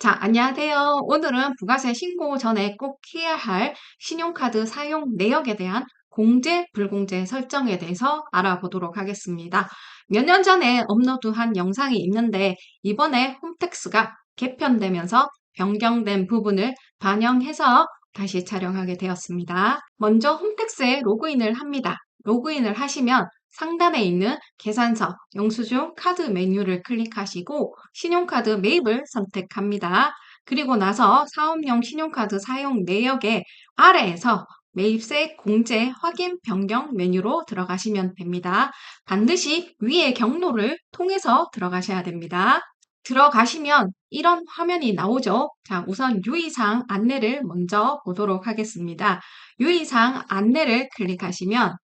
자, 안녕하세요. 오늘은 부가세 신고 전에 꼭 해야 할 신용카드 사용 내역에 대한 공제, 불공제 설정에 대해서 알아보도록 하겠습니다. 몇 년 전에 업로드한 영상이 있는데 이번에 홈택스가 개편되면서 변경된 부분을 반영해서 다시 촬영하게 되었습니다. 먼저 홈택스에 로그인을 합니다. 로그인을 하시면 상단에 있는 계산서, 영수증 카드 메뉴를 클릭하시고 신용카드 매입을 선택합니다. 그리고 나서 사업용 신용카드 사용 내역의 아래에서 매입세 공제 확인 변경 메뉴로 들어가시면 됩니다. 반드시 위의 경로를 통해서 들어가셔야 됩니다. 들어가시면 이런 화면이 나오죠. 자, 우선 유의사항 안내를 먼저 보도록 하겠습니다. 유의사항 안내를 클릭하시면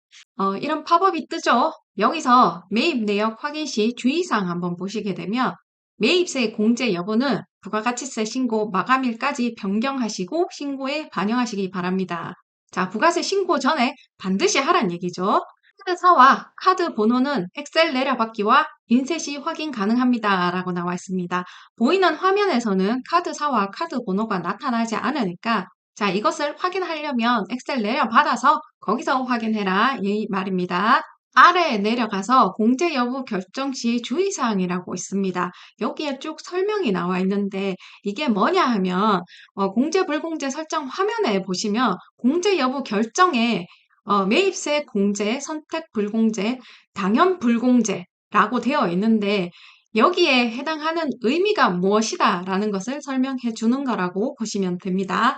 이런 팝업이 뜨죠. 여기서 매입 내역 확인 시 주의사항 한번 보시게 되면 매입세 공제 여부는 부가가치세 신고 마감일까지 변경하시고 신고에 반영하시기 바랍니다. 자, 부가세 신고 전에 반드시 하란 얘기죠. 카드사와 카드 번호는 엑셀 내려받기와 인쇄 시 확인 가능합니다. 라고 나와 있습니다. 보이는 화면에서는 카드사와 카드 번호가 나타나지 않으니까 자, 이것을 확인하려면 엑셀 내려받아서 거기서 확인해라 이 말입니다. 아래에 내려가서 공제 여부 결정 시 주의사항이라고 있습니다. 여기에 쭉 설명이 나와 있는데 이게 뭐냐 하면 공제 불공제 설정 화면에 보시면 공제 여부 결정에 매입세 공제, 선택 불공제, 당연 불공제라고 되어 있는데 여기에 해당하는 의미가 무엇이다 라는 것을 설명해 주는 거라고 보시면 됩니다.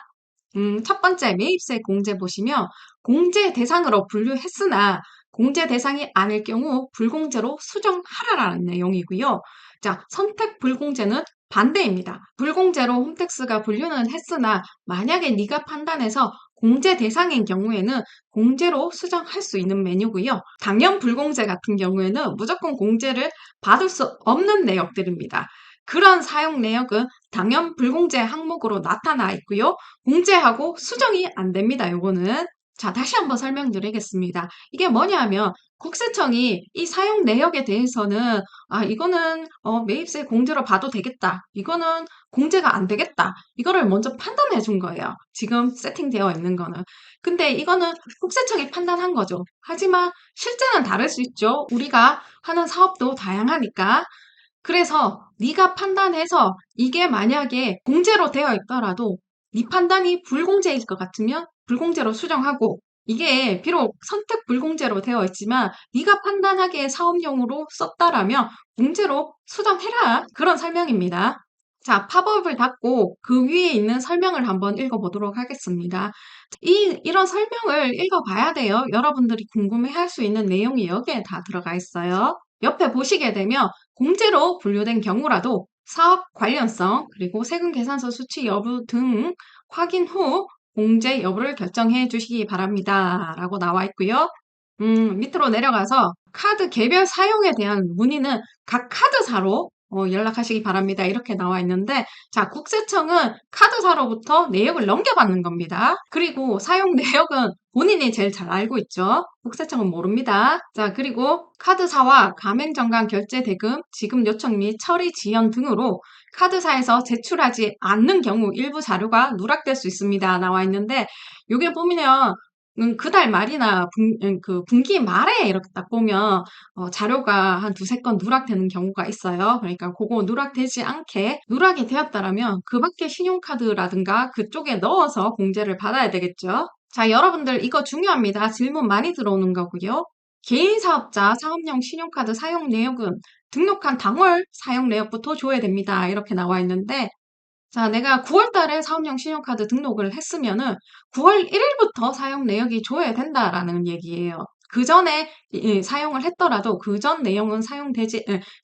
첫 번째 매입세 공제 보시면 공제 대상으로 분류했으나 공제 대상이 아닐 경우 불공제로 수정하라라는 내용이고요. 자, 선택 불공제는 반대입니다. 불공제로 홈택스가 분류는 했으나 만약에 네가 판단해서 공제 대상인 경우에는 공제로 수정할 수 있는 메뉴고요. 당연 불공제 같은 경우에는 무조건 공제를 받을 수 없는 내역들입니다. 그런 사용 내역은 당연 불공제 항목으로 나타나 있고요. 공제하고 수정이 안 됩니다. 요거는. 자, 다시 한번 설명드리겠습니다. 이게 뭐냐 하면 국세청이 이 사용 내역에 대해서는 이거는 매입세 공제로 봐도 되겠다. 이거는 공제가 안 되겠다. 이거를 먼저 판단해 준 거예요. 지금 세팅되어 있는 거는. 근데 이거는 국세청이 판단한 거죠. 하지만 실제는 다를 수 있죠. 우리가 하는 사업도 다양하니까. 그래서 네가 판단해서 이게 만약에 공제로 되어 있더라도 네 판단이 불공제일 것 같으면 불공제로 수정하고 이게 비록 선택 불공제로 되어 있지만 네가 판단하기에 사업용으로 썼다라면 공제로 수정해라. 그런 설명입니다. 자, 팝업을 닫고 그 위에 있는 설명을 한번 읽어보도록 하겠습니다. 이런 설명을 읽어봐야 돼요. 여러분들이 궁금해할 수 있는 내용이 여기에 다 들어가 있어요. 옆에 보시게 되면 공제로 분류된 경우라도 사업 관련성 그리고 세금 계산서 수치 여부 등 확인 후 공제 여부를 결정해 주시기 바랍니다. 라고 나와 있고요. 밑으로 내려가서 카드 개별 사용에 대한 문의는 각 카드사로 연락하시기 바랍니다. 이렇게 나와 있는데 자, 국세청은 카드사로부터 내역을 넘겨받는 겁니다. 그리고 사용 내역은 본인이 제일 잘 알고 있죠. 국세청은 모릅니다. 자, 그리고 카드사와 가맹정간 결제 대금, 지급 요청 및 처리 지연 등으로 카드사에서 제출하지 않는 경우 일부 자료가 누락될 수 있습니다. 나와 있는데 요게 보면 그달 말이나 그 분기 말에 이렇게 딱 보면 자료가 한 두세 건 누락되는 경우가 있어요. 그러니까 그거 누락되지 않게 누락이 되었다라면 그 밖에 신용카드라든가 그쪽에 넣어서 공제를 받아야 되겠죠. 자, 여러분들 이거 중요합니다. 질문 많이 들어오는 거고요. 개인 사업자 사업용 신용카드 사용 내역은 등록한 당월 사용 내역부터 줘야 됩니다. 이렇게 나와 있는데 자, 내가 9월 달에 사업용 신용카드 등록을 했으면은 9월 1일부터 사용 내역이 줘야 된다라는 얘기예요. 그 전에 사용을 했더라도 그 전 내용은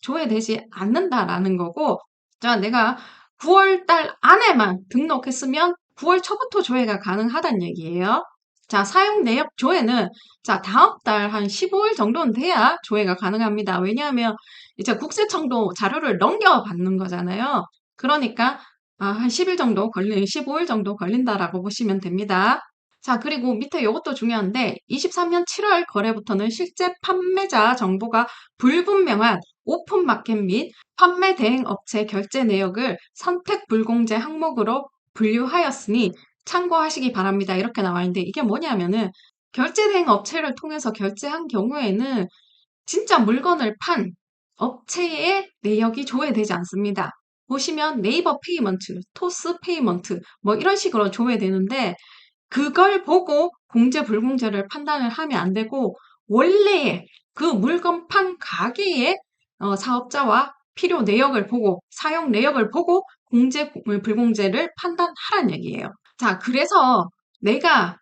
줘야 되지 않는다라는 거고, 자, 내가 9월 달 안에만 등록했으면 9월 초부터 조회가 가능하다는 얘기예요. 자, 사용 내역 조회는 자, 다음 달 한 15일 정도는 돼야 조회가 가능합니다. 왜냐하면 이제 국세청도 자료를 넘겨받는 거잖아요. 그러니까 한 10일 정도 15일 정도 걸린다라고 보시면 됩니다. 자, 그리고 밑에 이것도 중요한데 23년 7월 거래부터는 실제 판매자 정보가 불분명한 오픈 마켓 및 판매 대행 업체 결제 내역을 선택 불공제 항목으로 분류하였으니 참고하시기 바랍니다. 이렇게 나와 있는데 이게 뭐냐면은 결제 대행 업체를 통해서 결제한 경우에는 진짜 물건을 판 업체의 내역이 조회되지 않습니다. 보시면 네이버 페이먼트, 토스 페이먼트 뭐 이런 식으로 조회되는데 그걸 보고 공제 불공제를 판단을 하면 안 되고 원래의 그 물건 판 가게의 사업자와 필요 내역을 보고 사용 내역을 보고 공제 불공제를 판단하란 얘기예요. 자, 그래서 내가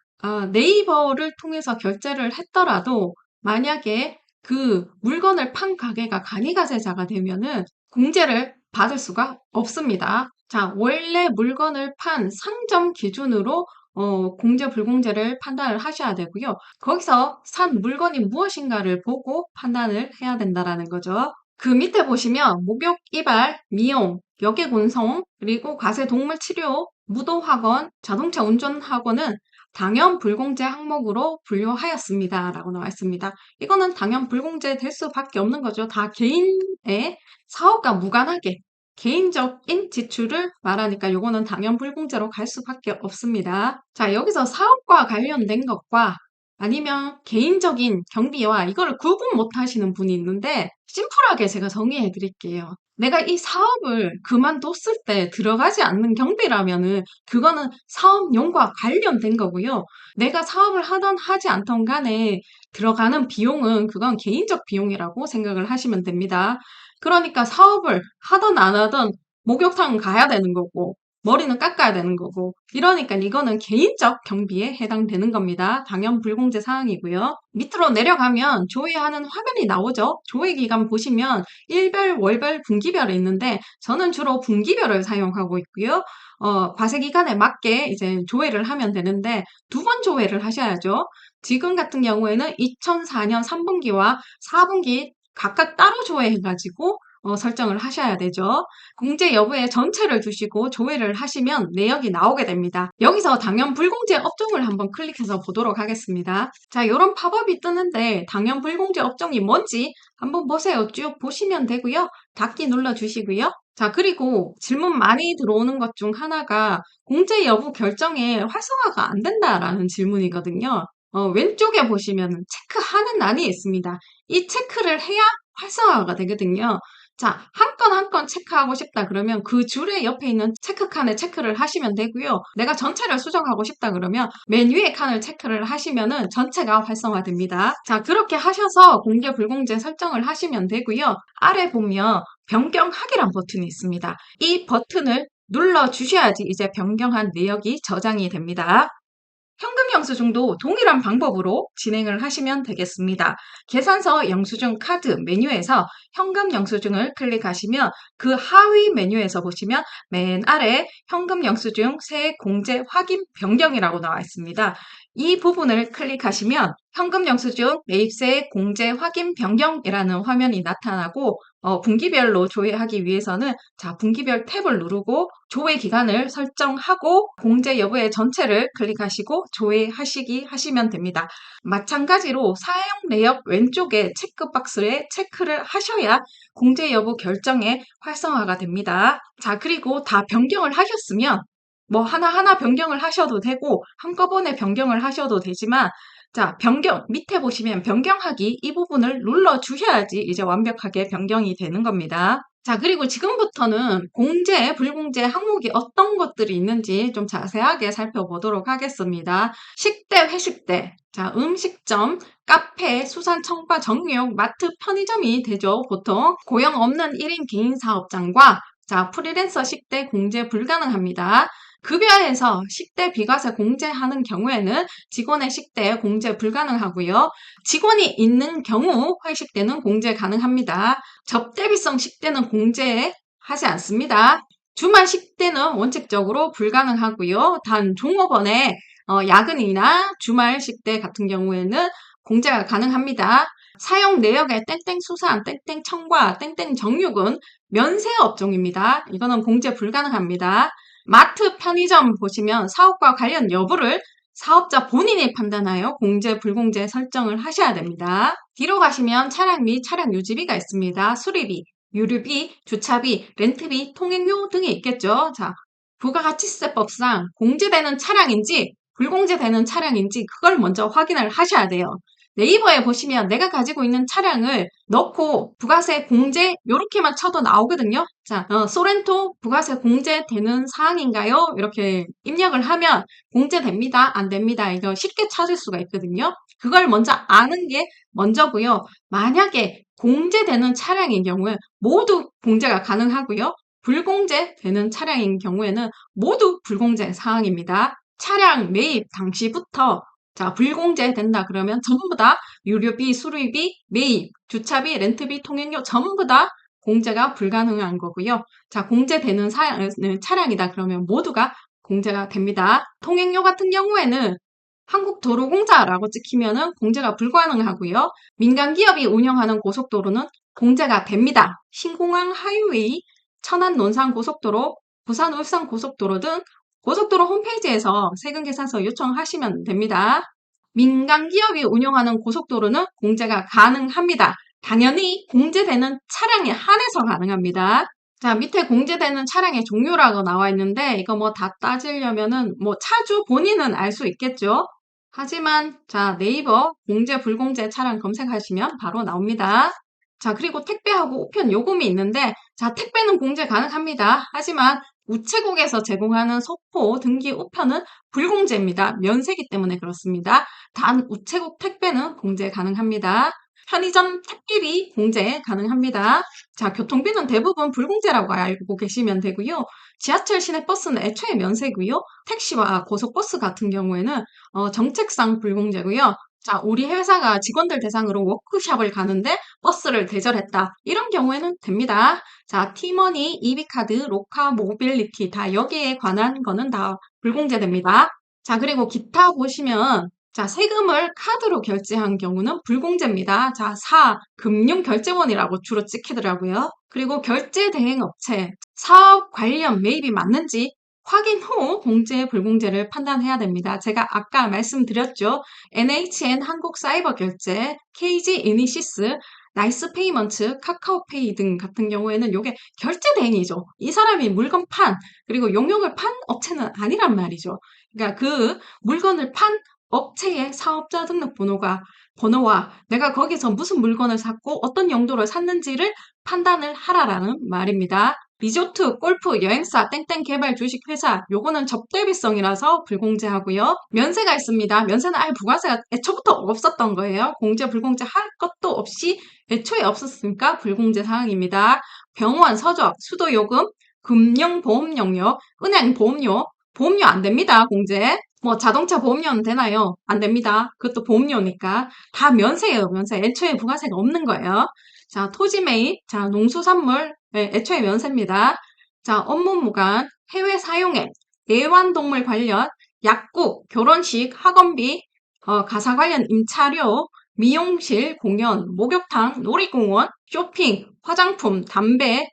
네이버를 통해서 결제를 했더라도 만약에 그 물건을 판 가게가 간이가세자가 되면은 공제를 받을 수가 없습니다. 자, 원래 물건을 판 상점 기준으로 공제, 불공제를 판단을 하셔야 되고요. 거기서 산 물건이 무엇인가를 보고 판단을 해야 된다라는 거죠. 그 밑에 보시면 목욕, 이발, 미용, 역외곤성, 그리고 과세 동물 치료, 무도학원, 자동차 운전학원은 당연 불공제 항목으로 분류하였습니다. 라고 나와 있습니다. 이거는 당연 불공제 될 수밖에 없는 거죠. 다 개인의 사업과 무관하게 개인적인 지출을 말하니까 요거는 당연 불공제로 갈 수밖에 없습니다. 자, 여기서 사업과 관련된 것과 아니면 개인적인 경비와 이거를 구분 못 하시는 분이 있는데 심플하게 제가 정의해 드릴게요. 내가 이 사업을 그만뒀을 때 들어가지 않는 경비라면은 그거는 사업용과 관련된 거고요. 내가 사업을 하던 하지 않던 간에 들어가는 비용은 그건 개인적 비용이라고 생각을 하시면 됩니다. 그러니까 사업을 하던 안 하던 목욕탕은 가야 되는 거고 머리는 깎아야 되는 거고 이러니까 이거는 개인적 경비에 해당되는 겁니다. 당연 불공제 사항이고요. 밑으로 내려가면 조회하는 화면이 나오죠. 조회 기간 보시면 일별, 월별, 분기별이 있는데 저는 주로 분기별을 사용하고 있고요. 과세 기간에 맞게 이제 조회를 하면 되는데 두 번 조회를 하셔야죠. 지금 같은 경우에는 2004년 3분기와 4분기 각각 따로 조회해가지고 설정을 하셔야 되죠. 공제 여부에 전체를 두시고 조회를 하시면 내역이 나오게 됩니다. 여기서 당연 불공제 업종을 한번 클릭해서 보도록 하겠습니다. 자, 이런 팝업이 뜨는데 당연 불공제 업종이 뭔지 한번 보세요. 쭉 보시면 되고요. 닫기 눌러주시고요. 자, 그리고 질문 많이 들어오는 것 중 하나가 공제 여부 결정에 활성화가 안 된다라는 질문이거든요. 왼쪽에 보시면 체크하는 난이 있습니다. 이 체크를 해야 활성화가 되거든요. 자, 한 건 한 건 체크하고 싶다 그러면 그 줄의 옆에 있는 체크 칸에 체크를 하시면 되고요. 내가 전체를 수정하고 싶다 그러면 맨 위에 칸을 체크를 하시면은 전체가 활성화됩니다. 자, 그렇게 하셔서 공개 불공제 설정을 하시면 되고요. 아래 보면 변경하기란 버튼이 있습니다. 이 버튼을 눌러 주셔야지 이제 변경한 내역이 저장이 됩니다. 현금 영수증도 동일한 방법으로 진행을 하시면 되겠습니다. 계산서 영수증 카드 메뉴에서 현금 영수증을 클릭하시면 그 하위 메뉴에서 보시면 맨 아래 현금 영수증 세액 공제 확인 변경이라고 나와 있습니다. 이 부분을 클릭하시면 현금 영수증 매입세액 공제 확인 변경이라는 화면이 나타나고 분기별로 조회하기 위해서는 자, 분기별 탭을 누르고 조회 기간을 설정하고 공제 여부의 전체를 클릭하시고 하시면 됩니다. 마찬가지로 사용 내역 왼쪽에 체크박스에 체크를 하셔야 공제 여부 결정에 활성화가 됩니다. 자, 그리고 다 변경을 하셨으면 뭐 하나하나 변경을 하셔도 되고 한꺼번에 변경을 하셔도 되지만 자, 밑에 보시면 변경하기 이 부분을 눌러 주셔야지 이제 완벽하게 변경이 되는 겁니다. 자, 그리고 지금부터는 공제, 불공제 항목이 어떤 것들이 있는지 좀 자세하게 살펴보도록 하겠습니다. 식대, 회식대, 자, 음식점, 카페, 수산, 청과, 정육, 마트, 편의점이 되죠. 보통 고용 없는 1인 개인 사업장과 자, 프리랜서 식대 공제 불가능합니다. 급여에서 식대 비과세 공제하는 경우에는 직원의 식대 공제 불가능하고요. 직원이 있는 경우 회식대는 공제 가능합니다. 접대비성 식대는 공제하지 않습니다. 주말 식대는 원칙적으로 불가능하고요. 단 종업원의 야근이나 주말 식대 같은 경우에는 공제가 가능합니다. 사용 내역의 땡땡 수산, 땡땡 청과, 땡땡 정육은 면세 업종입니다. 이거는 공제 불가능합니다. 마트, 편의점 보시면 사업과 관련 여부를 사업자 본인이 판단하여 공제, 불공제 설정을 하셔야 됩니다. 뒤로 가시면 차량 및 차량 유지비가 있습니다. 수리비, 유류비, 주차비, 렌트비, 통행료 등이 있겠죠. 자, 부가가치세법상 공제되는 차량인지 불공제되는 차량인지 그걸 먼저 확인을 하셔야 돼요. 네이버에 보시면 내가 가지고 있는 차량을 넣고 부가세 공제 요렇게만 쳐도 나오거든요. 자, 소렌토 부가세 공제되는 사항인가요? 이렇게 입력을 하면 공제됩니다. 안 됩니다. 이거 쉽게 찾을 수가 있거든요. 그걸 먼저 아는 게 먼저고요. 만약에 공제되는 차량인 경우에 모두 공제가 가능하고요. 불공제되는 차량인 경우에는 모두 불공제 사항입니다. 차량 매입 당시부터 자, 불공제 된다 그러면 전부 다 유류비, 수리비, 매입, 주차비, 렌트비, 통행료 전부 다 공제가 불가능한 거고요. 자, 공제되는 차량이다 그러면 모두가 공제가 됩니다. 통행료 같은 경우에는 한국도로공사라고 찍히면은 공제가 불가능하고요. 민간 기업이 운영하는 고속도로는 공제가 됩니다. 신공항 하이웨이, 천안 논산 고속도로, 부산 울산 고속도로 등 고속도로 홈페이지에서 세금계산서 요청하시면 됩니다. 민간 기업이 운영하는 고속도로는 공제가 가능합니다. 당연히 공제되는 차량에 한해서 가능합니다. 자, 밑에 공제되는 차량의 종류라고 나와 있는데 이거 뭐 다 따지려면은 뭐 차주 본인은 알 수 있겠죠. 하지만 자, 네이버 공제 불공제 차량 검색하시면 바로 나옵니다. 자, 그리고 택배하고 우편 요금이 있는데 자, 택배는 공제 가능합니다. 하지만 우체국에서 제공하는 소포, 등기, 우편은 불공제입니다. 면세기 때문에 그렇습니다. 단 우체국 택배는 공제 가능합니다. 편의점 택배비 공제 가능합니다. 자, 교통비는 대부분 불공제라고 알고 계시면 되고요. 지하철 시내버스는 애초에 면세고요. 택시와 고속버스 같은 경우에는 정책상 불공제고요. 자, 우리 회사가 직원들 대상으로 워크숍을 가는데 버스를 대절했다. 이런 경우에는 됩니다. 자, 티머니, 이비카드, 로카, 모빌리티 다 여기에 관한 거는 다 불공제됩니다. 자, 그리고 기타 보시면 자, 세금을 카드로 결제한 경우는 불공제입니다. 자, 금융결제원이라고 주로 찍히더라고요. 그리고 결제 대행 업체, 사업 관련 매입이 맞는지 확인 후 공제, 불공제를 판단해야 됩니다. 제가 아까 말씀드렸죠. NHN 한국사이버결제, KG 이니시스, 나이스 페이먼트, 카카오페이 등 같은 경우에는 이게 결제 대행이죠. 이 사람이 물건 그리고 용역을 판 업체는 아니란 말이죠. 그러니까 그 물건을 판 업체의 사업자 번호와 내가 거기서 무슨 물건을 샀고 어떤 용도로 샀는지를 판단을 하라라는 말입니다. 리조트, 골프, 여행사, 땡땡 개발 주식회사 요거는 접대비성이라서 불공제하고요. 면세가 있습니다. 면세는 아예 부가세가 애초부터 없었던 거예요. 공제, 불공제 할 것도 없이 애초에 없었으니까 불공제 사항입니다. 병원, 서적, 수도요금, 금융보험 영역, 은행 보험료 안 됩니다. 공제. 뭐 자동차 보험료는 되나요? 안 됩니다. 그것도 보험료니까. 다 면세예요. 면세. 애초에 부가세가 없는 거예요. 자, 토지 매입, 자, 농수산물, 네, 애초에 면세입니다. 자, 업무 무관, 해외 사용액, 애완동물 관련, 약국, 결혼식, 학원비, 가사 관련 임차료, 미용실, 공연, 목욕탕, 놀이공원, 쇼핑, 화장품, 담배,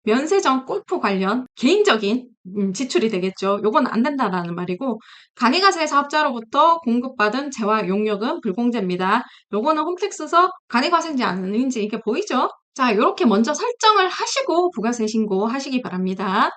면세점, 골프 관련 개인적인 지출이 되겠죠. 요건 안 된다라는 말이고 간이가세 사업자로부터 공급받은 재화 용역은 불공제입니다. 요거는 홈택스서 간이가세인지 아닌지 이게 보이죠? 자, 요렇게 먼저 설정을 하시고 부가세 신고하시기 바랍니다.